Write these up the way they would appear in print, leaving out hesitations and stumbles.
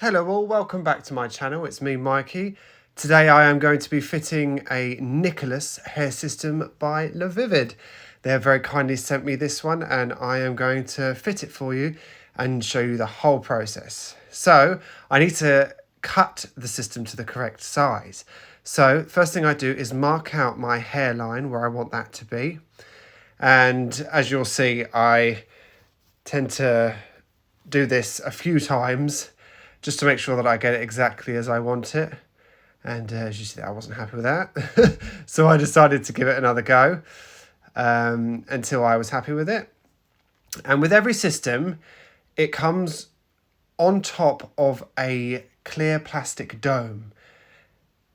Hello all, welcome back to my channel. It's me, Mikey. Today I am going to be fitting a Nicolas hair system by LaVivid. They have very kindly sent me this one and I am going to fit it for you and show you the whole process. So I need to cut the system to the correct size. So first thing I do is mark out my hairline where I want that to be. And as you'll see, I tend to do this a few times just to make sure that I get it exactly as I want it. And as you see, I wasn't happy with that. So I decided to give it another go until I was happy with it. And with every system, it comes on top of a clear plastic dome.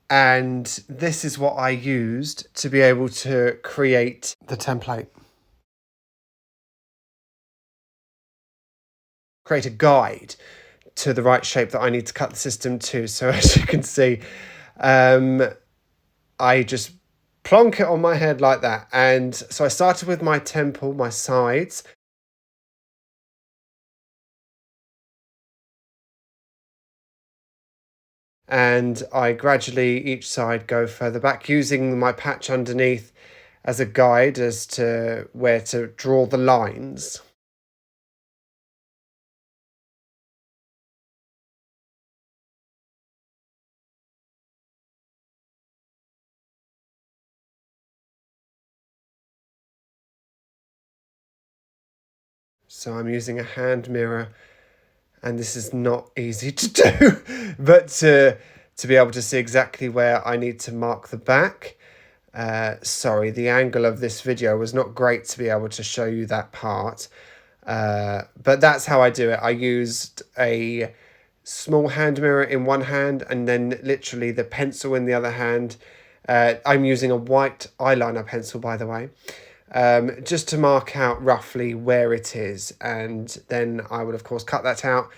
And this is what I used to be able to create the template. Create a guide to the right shape that I need to cut the system to. So as you can see, I just plonk it on my head like that. And so I started with my temple, my sides. And I gradually, each side, go further back, using my patch underneath as a guide as to where to draw the lines. So I'm using a hand mirror, and this is not easy to do, but to be able to see exactly where I need to mark the back. Sorry, the angle of this video was not great to be able to show you that part, but that's how I do it. I used a small hand mirror in one hand and then literally the pencil in the other hand. I'm using a white eyeliner pencil, by the way, just to mark out roughly where it is, and then I would of course cut that out.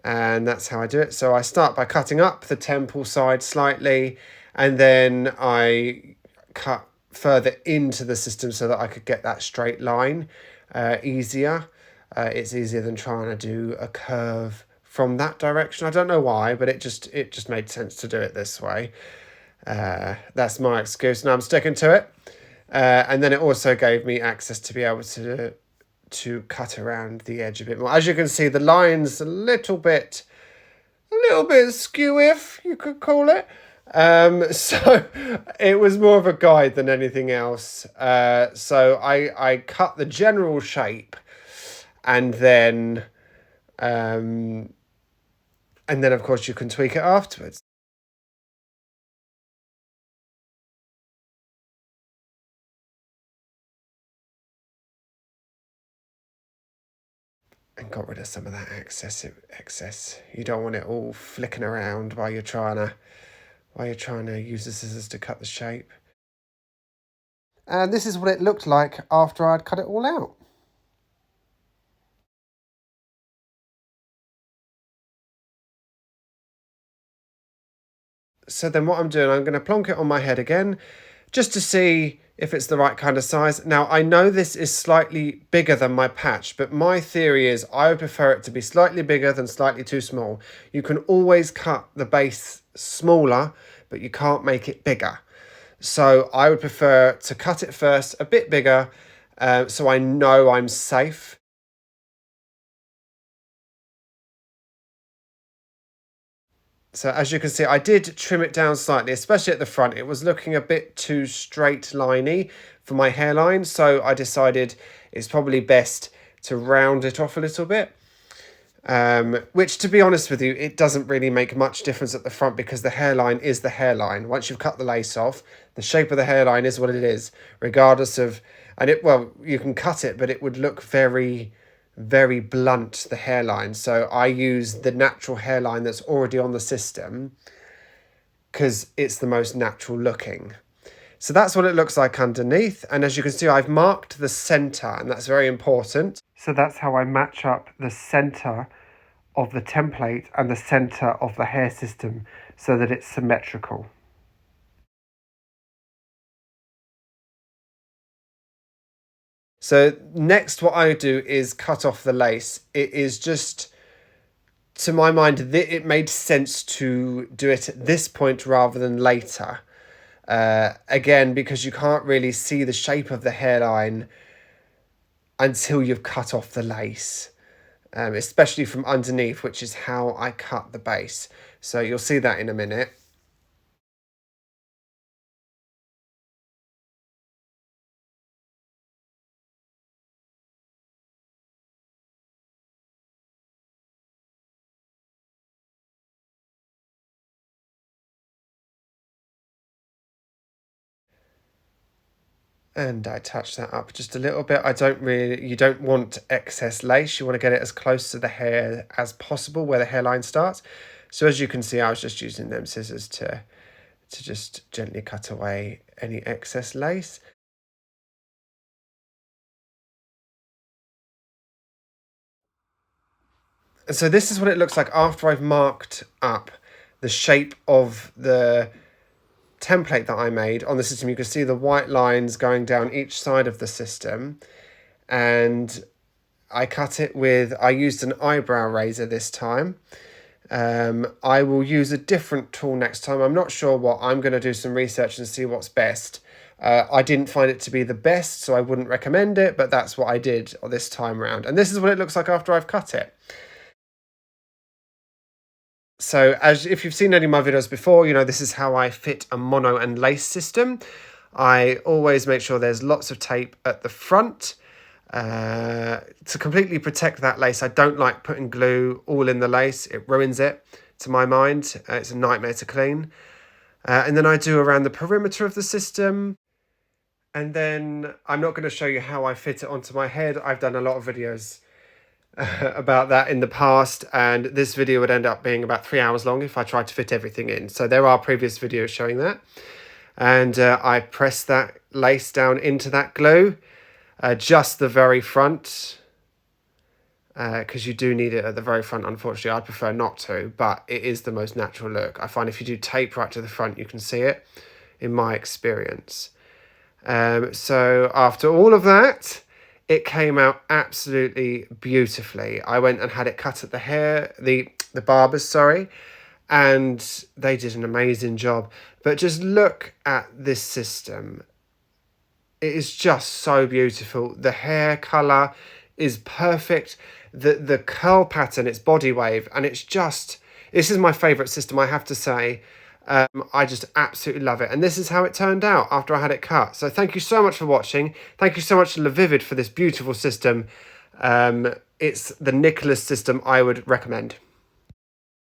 And that's how I do it. So I start by cutting up the temple side slightly, and then I cut further into the system so that I could get that straight line easier. It's easier than trying to do a curve from that direction. I don't know why, but it just made sense to do it this way. That's my excuse, and I'm sticking to it. And then it also gave me access to be able to cut around the edge a bit more. As you can see, the line's a little bit skew, if you could call it. So it was more of a guide than anything else. So I cut the general shape, and then of course you can tweak it afterwards. And got rid of some of that excess. You don't want it all flicking around while you're trying to use the scissors to cut the shape. And this is what it looked like after I'd cut it all out. So then what I'm doing, I'm going to plonk it on my head again, just to see if it's the right kind of size. Now, I know this is slightly bigger than my patch, but my theory is I would prefer it to be slightly bigger than slightly too small. You can always cut the base smaller, but you can't make it bigger. So I would prefer to cut it first a bit bigger, so I know I'm safe. So as you can see, I did trim it down slightly, especially at the front. It was looking a bit too straight liney for my hairline. So I decided it's probably best to round it off a little bit. Which, to be honest with you, it doesn't really make much difference at the front because the hairline is the hairline. Once you've cut the lace off, the shape of the hairline is what it is, regardless of, well, you can cut it, but it would look very blunt, the hairline. So I use the natural hairline that's already on the system because it's the most natural looking. So that's what it looks like underneath. And as you can see, I've marked the center, and that's very important. So that's how I match up the center of the template and the center of the hair system so that it's symmetrical. So next what I do is cut off the lace. It is just, to my mind, it made sense to do it at this point rather than later. Again, because you can't really see the shape of the hairline until you've cut off the lace. Especially from underneath, which is how I cut the base. So you'll see that in a minute. And I touch that up just a little bit. You don't want excess lace. You want to get it as close to the hair as possible where the hairline starts. So as you can see, I was just using them scissors to just gently cut away any excess lace. So this is what it looks like after I've marked up the shape of the template that I made on the system. You can see the white lines going down each side of the system, and I cut it with, I used an eyebrow razor this time. I will use a different tool next time. I'm not sure what. I'm going to do some research and see what's best. I didn't find it to be the best, so I wouldn't recommend it, but that's what I did this time around. And this is what it looks like after I've cut it. So as if you've seen any of my videos before, you know this is how I fit a mono and lace system. I always make sure there's lots of tape at the front to completely protect that lace. I don't like putting glue all in the lace. It ruins it, to my mind. It's a nightmare to clean. And then I do around the perimeter of the system. And then I'm not going to show you how I fit it onto my head. I've done a lot of videos about that in the past, and this video would end up being about 3 hours long if I tried to fit everything in. So there are previous videos showing that. And I press that lace down into that glue, just the very front, because you do need it at the very front. Unfortunately, I'd prefer not to, but it is the most natural look. I find if you do tape right to the front, you can see it, in my experience. So after all of that, it came out absolutely beautifully. I went and had it cut at the barbers, sorry, and they did an amazing job. But just look at this system. It is just so beautiful. The hair colour is perfect. The curl pattern, it's body wave, and it's just, this is my favourite system, I have to say. I just absolutely love it. And this is how it turned out after I had it cut. So thank you so much for watching. Thank you so much to LaVivid for this beautiful system. It's the Nicolas system I would recommend.